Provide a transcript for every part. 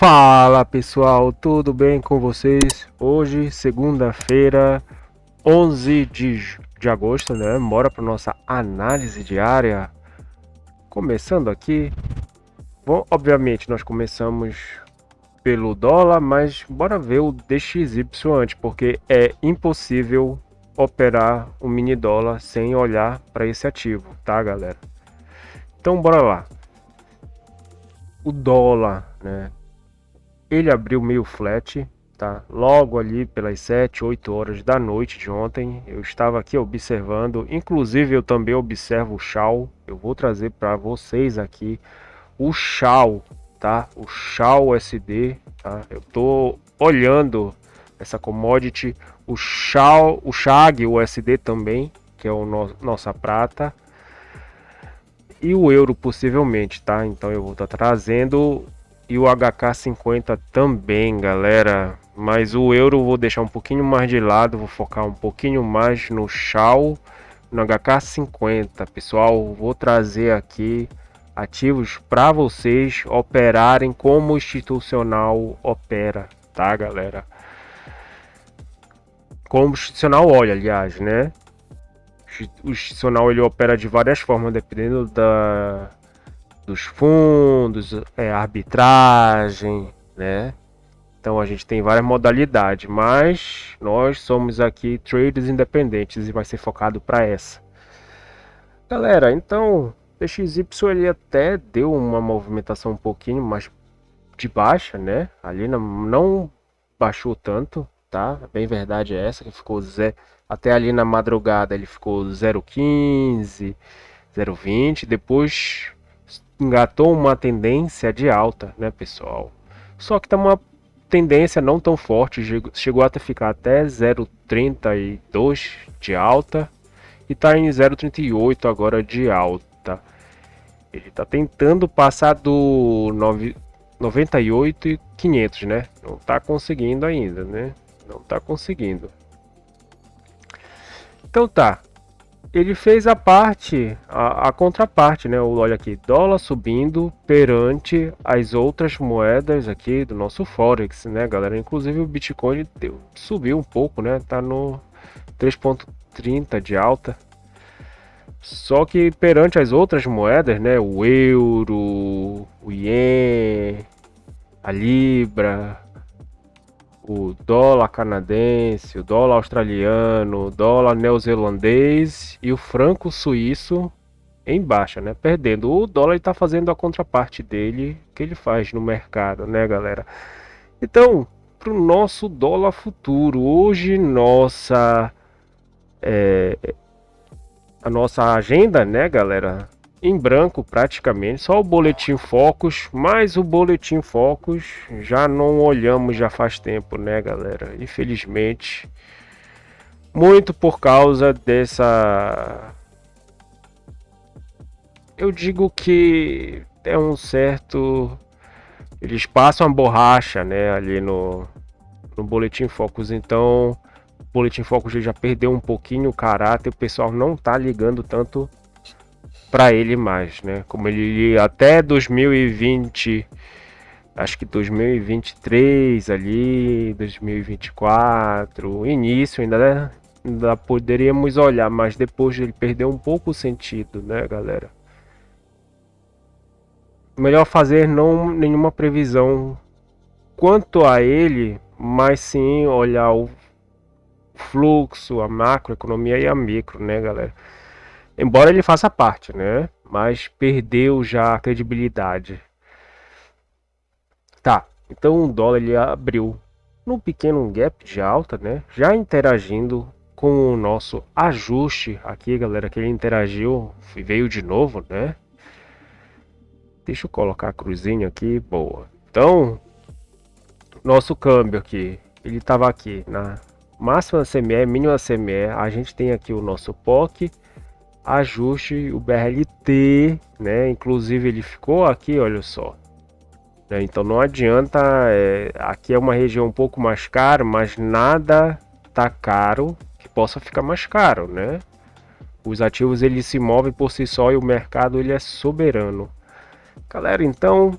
Fala pessoal, tudo bem com vocês? Hoje, segunda-feira, 11 de agosto, né? Bora para nossa análise diária. Começando aqui, bom, obviamente nós começamos pelo dólar, mas bora ver o DXY antes, porque é impossível operar o mini dólar sem olhar para esse ativo, tá, galera? Então bora lá. O dólar, né? Ele abriu meio flat, tá? Logo ali pelas 7, 8 horas da noite de ontem, eu estava aqui observando, inclusive eu também observo o Shao. Eu vou trazer para vocês aqui o Shao, tá? O Shao USD, tá? Eu tô olhando essa commodity, o Shao, o Shag USD também, que é o nossa prata, e o euro possivelmente, tá? Então eu vou estar trazendo e o HK50 também, galera. Mas o euro eu vou deixar um pouquinho mais de lado, vou focar um pouquinho mais no Shao, no HK50, pessoal. Vou trazer aqui ativos para vocês operarem como o institucional opera, tá, galera? Como o institucional olha, aliás, né? O institucional ele opera de várias formas, dependendo dos fundos, arbitragem, né? Então a gente tem várias modalidades, mas nós somos aqui traders independentes e vai ser focado para essa. Galera, então DXY ele até deu uma movimentação um pouquinho mais de baixa, né? Ali não baixou tanto, tá? Bem verdade é essa que ficou até ali na madrugada ele ficou 0,15, 0,20, depois engatou uma tendência de alta, né, pessoal? Só que tá uma tendência não tão forte, chegou a ficar até 0,32 de alta e tá em 0,38 agora de alta. Ele tá tentando passar do 98,500, né? Não tá conseguindo ainda, né? Não tá conseguindo. Então tá, ele fez a contraparte, né? Olha aqui, dólar subindo perante as outras moedas aqui do nosso Forex, né, galera? Inclusive o Bitcoin subiu um pouco, né? Tá no 3,30 de alta. Só que perante as outras moedas, né? O euro, o ien, a libra, o dólar canadense, o dólar australiano, o dólar neozelandês e o franco suíço em baixa, né? Perdendo. O dólar está fazendo a contraparte dele, que ele faz no mercado, né, galera? Então, para o nosso dólar futuro, hoje a nossa agenda, né, galera? Em branco praticamente, só o boletim Focus, mas o boletim Focus já não olhamos já faz tempo, né, galera? Infelizmente, muito por causa dessa, eu digo que é um certo, eles passam a borracha, né, ali no boletim Focus, então o boletim Focus já perdeu um pouquinho o caráter, o pessoal não tá ligando tanto para ele mais, né? Como ele até 2020, acho que 2023 ali, 2024, início ainda, né? Ainda poderíamos olhar, mas depois ele perdeu um pouco o sentido, né, galera? Melhor fazer não nenhuma previsão quanto a ele, mas sim olhar o fluxo, a macroeconomia e a micro, né, galera? Embora ele faça parte, né? Mas perdeu já a credibilidade. Tá, então o dólar ele abriu num pequeno gap de alta, né? Já interagindo com o nosso ajuste aqui, galera, que ele interagiu, veio de novo, né? Deixa eu colocar a cruzinha aqui, boa. Então, nosso câmbio aqui, ele estava aqui na máxima CME, mínima CME, a gente tem aqui o nosso POC, ajuste, o BRLT, né? Inclusive ele ficou aqui, olha só. Né? Então não adianta, aqui é uma região um pouco mais cara, mas nada tá caro que possa ficar mais caro, né? Os ativos eles se movem por si só e o mercado ele é soberano. Galera, então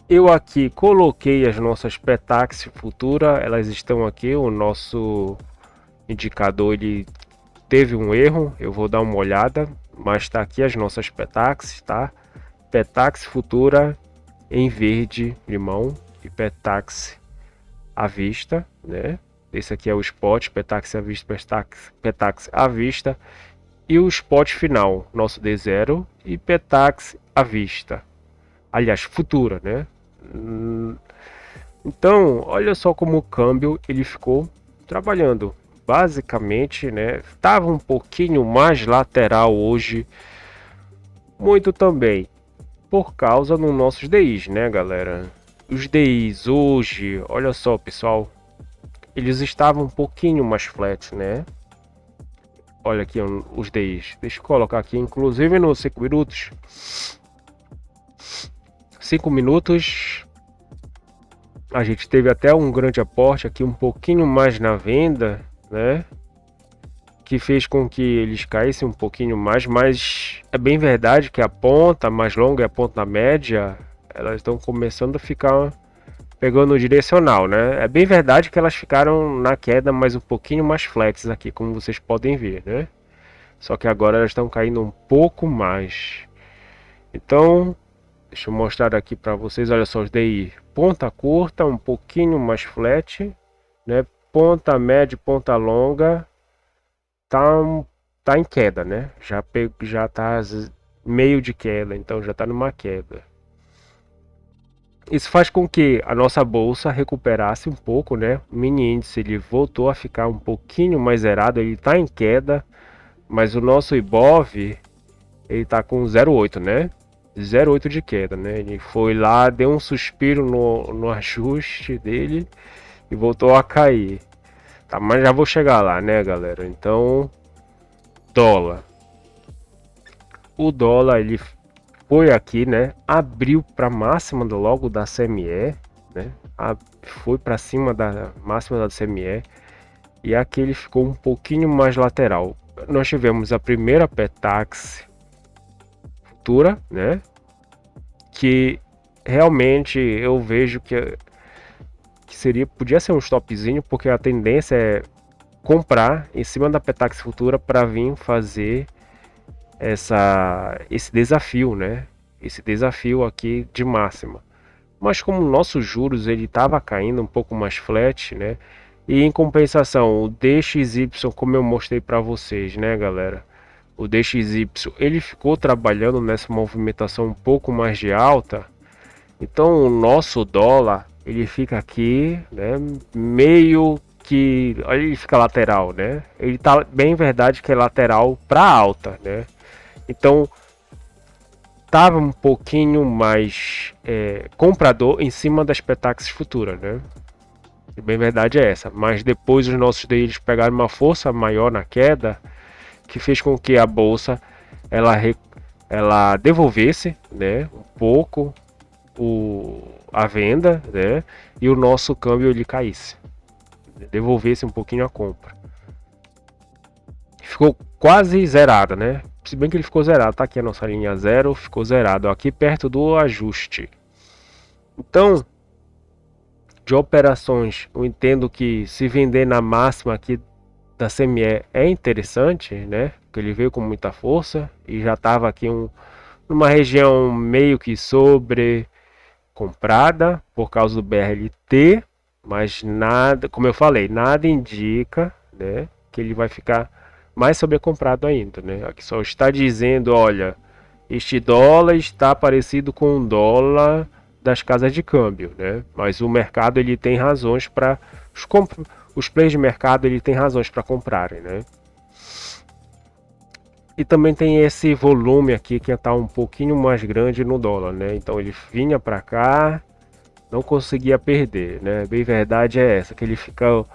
Eu aqui coloquei as nossas Petax Futura, elas estão aqui, o nosso indicador ele teve um erro, eu vou dar uma olhada, mas está aqui as nossas Petax, tá? Petax Futura em verde limão e Petax à vista, né? Esse aqui é o spot, Petax à vista, Petax à vista e o spot final, nosso D0 e Petax à vista. Aliás, futura, né? Então, olha só como o câmbio ele ficou trabalhando. Basicamente, né? Tava um pouquinho mais lateral hoje, muito também por causa dos nossos DIs, né, galera? Os DIs hoje, olha só, pessoal, eles estavam um pouquinho mais flat, né? Olha aqui os DIs. Deixa eu colocar aqui, inclusive nos 5 minutos. 5 minutos. A gente teve até um grande aporte aqui, um pouquinho mais na venda, né? Que fez com que eles caíssem um pouquinho mais, mas é bem verdade que a ponta mais longa e a ponta média, elas estão começando a ficar pegando o direcional, né? É bem verdade que elas ficaram na queda, mas um pouquinho mais flats aqui, como vocês podem ver, né? Só que agora elas estão caindo um pouco mais. Então, deixa eu mostrar aqui para vocês, olha só os DI. Ponta curta, um pouquinho mais flat, né? Ponta média, ponta longa, tá, tá em queda, né? Já tá meio de queda, então já tá numa queda. Isso faz com que a nossa bolsa recuperasse um pouco, né? O mini índice ele voltou a ficar um pouquinho mais zerado, ele está em queda, mas o nosso Ibov ele está com 0,8, né? 0,8 de queda, né? Ele foi lá, deu um suspiro no ajuste dele e voltou a cair. Tá, mas já vou chegar lá, né, galera? Então, dólar. O dólar ele foi aqui, né? Abriu para máxima logo da CME, né? Foi para cima da máxima da CME e aqui ele ficou um pouquinho mais lateral. Nós tivemos a primeira Petax futura, né? Que realmente eu vejo que podia ser um stopzinho, porque a tendência é comprar em cima da Petax futura para vir fazer esse desafio, né? Esse desafio aqui de máxima. Mas como o nosso juros ele estava caindo um pouco mais flat, né? E em compensação, o DXY, como eu mostrei para vocês, né, galera? O DXY ele ficou trabalhando nessa movimentação um pouco mais de alta. Então o nosso dólar ele fica aqui, né? Meio que, olha, ele fica lateral, né? Ele tá bem verdade que é lateral para alta, né? Então estava um pouquinho mais comprador em cima das Petax futuras, né? E bem verdade é essa. Mas depois os nossos deles pegaram uma força maior na queda, que fez com que a bolsa ela devolvesse, né, um pouco a venda, né, e o nosso câmbio ele caísse, devolvesse um pouquinho a compra. Ficou quase zerada, né? Se bem que ele ficou zerado, tá aqui a nossa linha zero, ficou zerado aqui perto do ajuste. Então, de operações, eu entendo que se vender na máxima aqui da CME é interessante, né? Porque ele veio com muita força e já estava aqui numa região meio que sobre comprada por causa do BRLT, mas nada, como eu falei, nada indica, né, que ele vai ficar mais sobrecomprado ainda, né? Aqui só está dizendo, olha, este dólar está parecido com o dólar das casas de câmbio, né? Mas o mercado ele tem razões para os players de mercado ele tem razões para comprarem, né? E também tem esse volume aqui que está um pouquinho mais grande no dólar, né? Então ele vinha para cá, não conseguia perder, né? Bem verdade é essa, que ele fica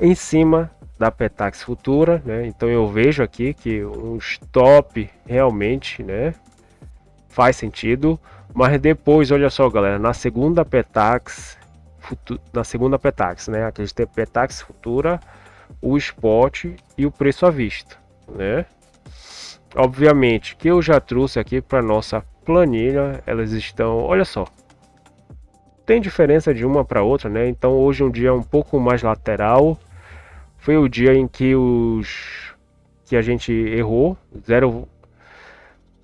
em cima da Petax futura, né? Então eu vejo aqui que um stop realmente, né, faz sentido, mas depois, olha só, galera, na segunda Petax, né? Aqui a gente tem Petax futura, o spot e o preço à vista, né? Obviamente que eu já trouxe aqui para nossa planilha, elas estão, olha só, tem diferença de uma para outra, né? Então hoje um dia é um pouco mais lateral. Foi o dia em que que a gente errou, zero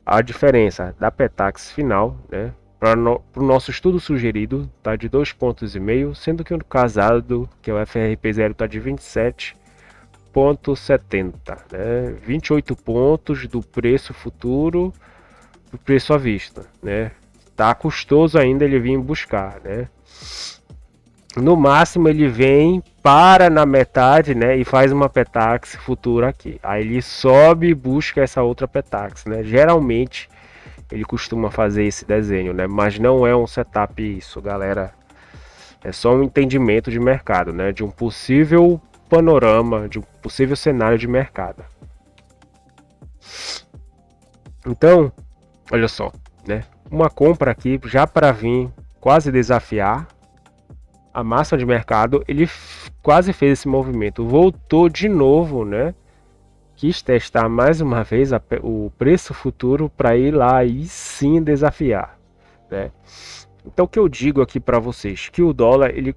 a diferença da Petax final, né? Para o nosso estudo sugerido tá de 2,5 pontos, sendo que o casado, que é o FRP0, está de 27,70, né? 28 pontos do preço futuro do preço à vista, né? Tá custoso ainda ele vir buscar, né? No máximo ele vem, para na metade, né, e faz uma Petax futura aqui. Aí ele sobe e busca essa outra Petax, né? Geralmente ele costuma fazer esse desenho, né? Mas não é um setup isso, galera. É só um entendimento de mercado, né? De um possível panorama, de um possível cenário de mercado. Então, olha só, né? Uma compra aqui já para vir quase desafiar a máxima de mercado, ele quase fez esse movimento, voltou de novo, né? Quis testar mais uma vez o preço futuro para ir lá e sim desafiar, né? Então o que eu digo aqui para vocês, que o dólar, ele,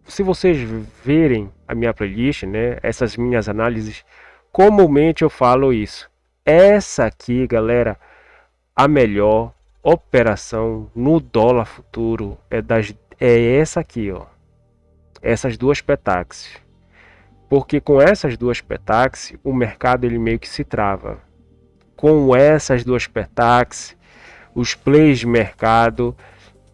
se vocês verem a minha playlist, né, essas minhas análises, comumente eu falo isso. Essa aqui, galera, a melhor operação no dólar futuro é essa aqui, ó. Essas duas Petax. Porque com essas duas Petax, o mercado ele meio que se trava. Com essas duas Petax, os players de mercado,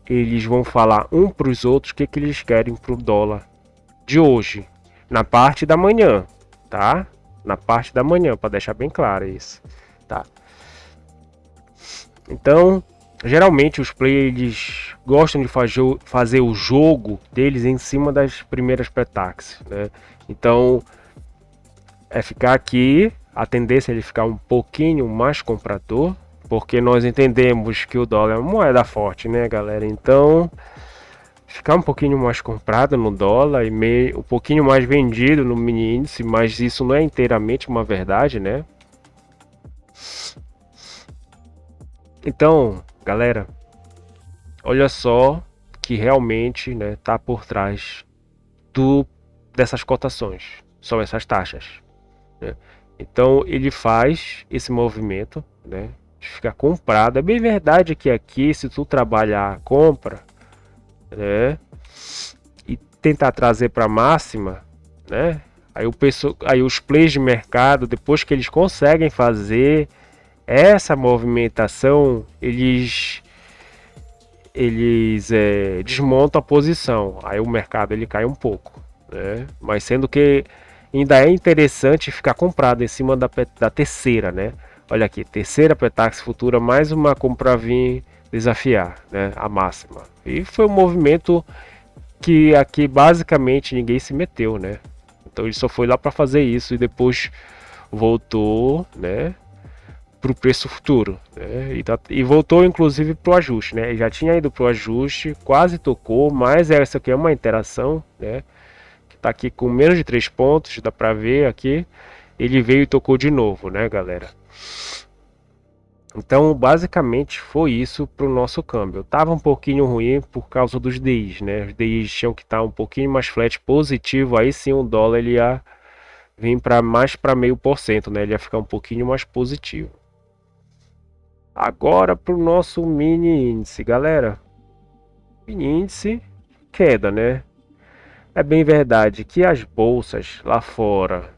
eles vão falar um para os outros o que eles querem para o dólar de hoje, na parte da manhã, tá? Na parte da manhã, para deixar bem claro isso, tá? Então, geralmente os players gostam de fazer o jogo deles em cima das primeiras Petax, né? Então, é ficar aqui, a tendência é ele ficar um pouquinho mais comprador, porque nós entendemos que o dólar é uma moeda forte, né, galera? Então, ficar um pouquinho mais comprado no dólar e um pouquinho mais vendido no mini índice, mas isso não é inteiramente uma verdade, né? Então, galera, olha só que realmente, né, tá por trás dessas cotações, são essas taxas, né? Então ele faz esse movimento, né, de ficar comprado. É bem verdade que aqui, se tu trabalhar a compra, né, e tentar trazer para máxima, né, aí os players de mercado, depois que eles conseguem fazer essa movimentação, eles desmontam a posição, aí o mercado ele cai um pouco, né? Mas sendo que ainda é interessante ficar comprado em cima da terceira, né? Olha aqui, terceira Petax futura, mais uma compra vir desafiar, né, a máxima. E foi um movimento que aqui basicamente ninguém se meteu, né? Então ele só foi lá para fazer isso e depois voltou, né, para o preço futuro, né? E voltou inclusive para o ajuste, né? Já tinha ido para o ajuste, quase tocou, mas essa aqui é uma interação, né? Que tá aqui com menos de 3 pontos, dá para ver aqui. Ele veio e tocou de novo, né, galera? Então, basicamente foi isso para o nosso câmbio. Tava um pouquinho ruim por causa dos DIs, né? Os DIs tinham que estar um pouquinho mais flat positivo, aí sim o dólar ele ia vir para mais para 0,5%, né? Ele ia ficar um pouquinho mais positivo. Agora para o nosso mini índice, galera. Mini índice, queda, né? É bem verdade que as bolsas lá fora,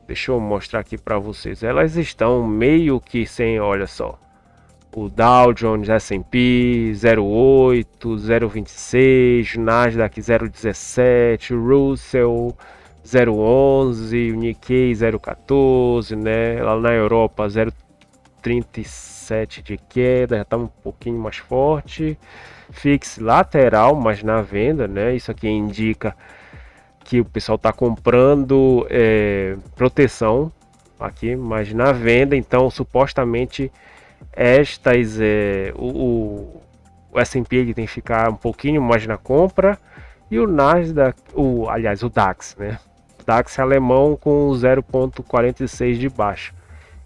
deixa eu mostrar aqui para vocês, elas estão meio que sem, olha só. O Dow Jones S&P 0,8, 0,26, Nasdaq 0,17, Russell 0,11, o Nikkei 0,14, né? Lá na Europa 0,37 de queda, já está um pouquinho mais forte. FIX lateral, mas na venda, né? Isso aqui indica que o pessoal está comprando proteção aqui, mas na venda, então supostamente o S&P ele tem que ficar um pouquinho mais na compra e o Nasdaq, aliás o DAX, né? O DAX alemão com 0,46 de baixa.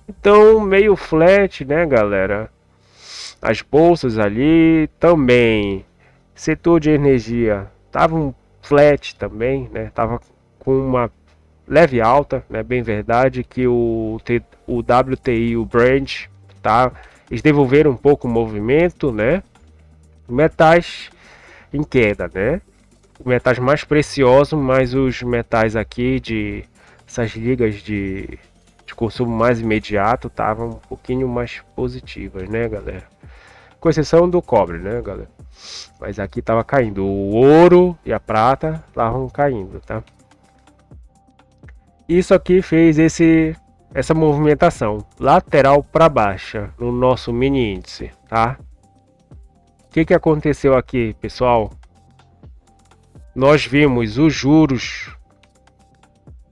Então meio flat, né, galera? As bolsas ali também Setor de energia estava um flat também, né? Tava com uma leve alta, né? Bem verdade que o WTI, o Brent, tá? Eles devolveram um pouco o movimento, né? Metais em queda, né? Metais mais preciosos, mas os metais aqui de essas ligas de consumo mais imediato estavam um pouquinho mais positivas, né, galera? Com exceção do cobre, né, galera? Mas aqui tava caindo. O ouro e a prata estavam caindo, tá? Isso aqui fez essa movimentação lateral para baixa no nosso mini índice, tá? O que aconteceu aqui, pessoal? Nós vimos os juros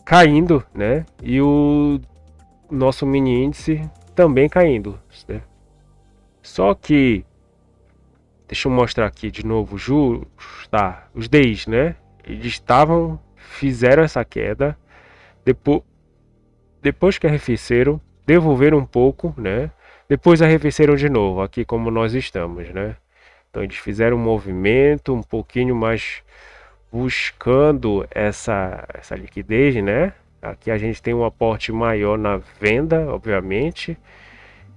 caindo, né? E o nosso mini índice também caindo, né? Só que, deixa eu mostrar aqui de novo os juros, tá? Os DIs, né? Eles fizeram essa queda, depois que arrefeceram, devolveram um pouco, né? Depois arrefeceram de novo, aqui como nós estamos, né? Então eles fizeram um movimento um pouquinho mais buscando essa liquidez, né? Aqui a gente tem um aporte maior na venda, obviamente,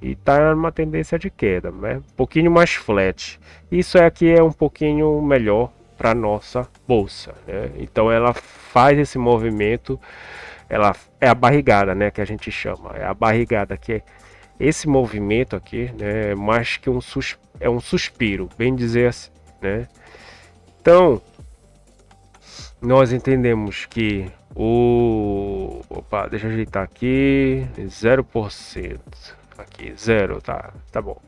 e tá numa tendência de queda, né? Um pouquinho mais flat. Isso aqui é um pouquinho melhor para nossa bolsa, né? Então ela faz esse movimento, ela é a barrigada, né? Que a gente chama, é a barrigada que é esse movimento aqui, né? É mais que é um suspiro, bem dizer assim, né? Então nós entendemos que opa, deixa eu ajeitar aqui, 0%. Aqui, zero, tá bom.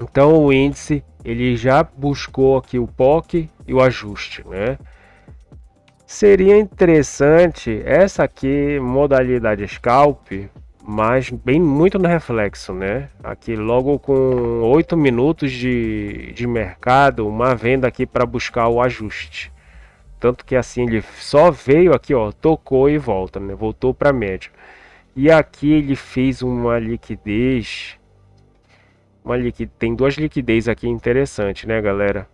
Então o índice, ele já buscou aqui o POC e o ajuste, né? Seria interessante essa aqui, modalidade scalp, mas bem muito no reflexo, né? Aqui logo com 8 minutos de mercado, uma venda aqui para buscar o ajuste. Tanto que assim ele só veio aqui, ó, tocou e volta, né? Voltou para média. E aqui ele fez uma liquidez, tem duas liquidez aqui interessante, né, galera?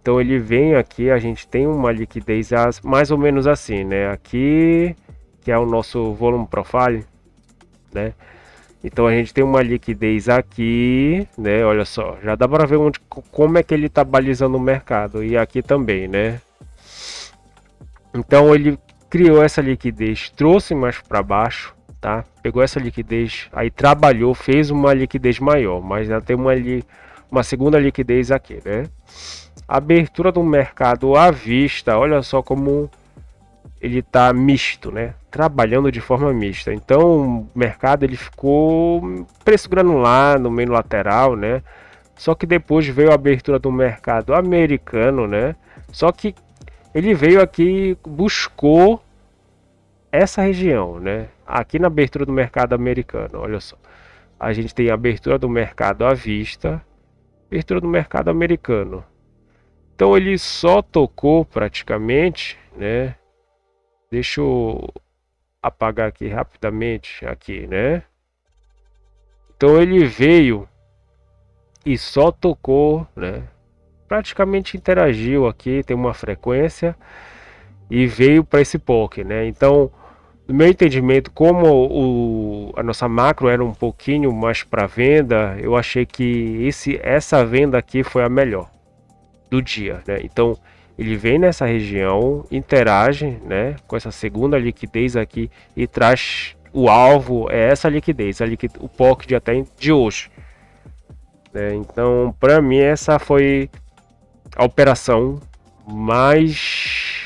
Então ele vem aqui, a gente tem uma liquidez mais ou menos assim, né? Aqui, que é o nosso volume profile, né? Então a gente tem uma liquidez aqui, né? Olha só, já dá para ver como é que ele tá balizando o mercado. E aqui também, né? Então ele criou essa liquidez, trouxe mais para baixo, tá? Pegou essa liquidez, aí trabalhou, fez uma liquidez maior, mas já tem uma segunda liquidez aqui, né? Abertura do mercado à vista, olha só como ele tá misto, né? Trabalhando de forma mista. Então o mercado ele ficou preço granular no meio lateral, né? Só que depois veio a abertura do mercado americano, né? Só que ele veio aqui, buscou essa região, né? Aqui na abertura do mercado americano, olha só. A gente tem a abertura do mercado à vista, abertura do mercado americano. Então ele só tocou praticamente, né? Deixa eu apagar aqui rapidamente, aqui, né? Então ele veio e só tocou, né? Praticamente interagiu aqui, tem uma frequência e veio para esse POC, né? Então, no meu entendimento, como a nossa macro era um pouquinho mais para venda, eu achei que essa venda aqui foi a melhor do dia, né? Então, ele vem nessa região, interage, né, com essa segunda liquidez aqui e traz o alvo, é essa liquidez, o POC de hoje, né? Então, para mim, essa foi a operação mais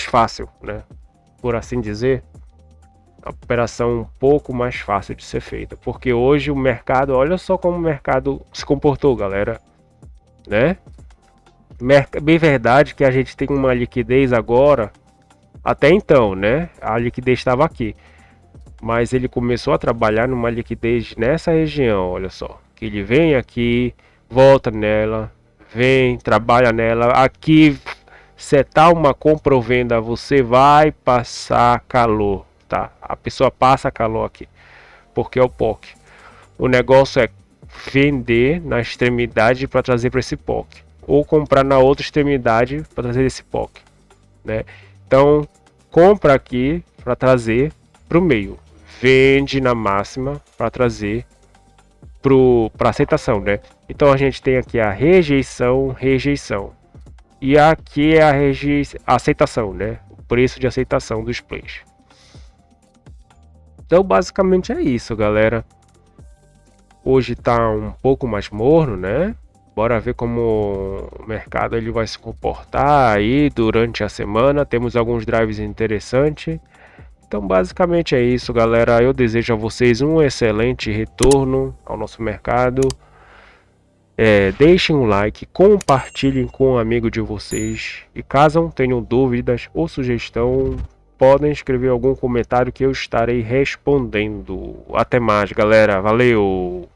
fácil, né? Por assim dizer, a operação um pouco mais fácil de ser feita, porque hoje o mercado, olha só como o mercado se comportou, galera, né? Bem verdade que a gente tem uma liquidez agora, até então, né? A liquidez estava aqui, mas ele começou a trabalhar numa liquidez nessa região, olha só, que ele vem aqui, volta nela, vem, trabalha nela, aqui setar uma compra ou venda, você vai passar calor, tá? A pessoa passa calor aqui, porque é o POC. O negócio é vender na extremidade para trazer para esse POC, ou comprar na outra extremidade para trazer esse POC, né? Então compra aqui para trazer para o meio, vende na máxima para trazer para aceitação, né? Então a gente tem aqui a rejeição, e aqui é a aceitação, né? O preço de aceitação dos plays. Então basicamente é isso, galera. Hoje tá um pouco mais morno, né? Bora ver como o mercado ele vai se comportar aí durante a semana. Temos alguns drives interessantes. Então basicamente é isso, galera. Eu desejo a vocês um excelente retorno ao nosso mercado. Deixem um like, compartilhem com um amigo de vocês. E caso tenham dúvidas ou sugestão, podem escrever algum comentário que eu estarei respondendo. Até mais, galera. Valeu!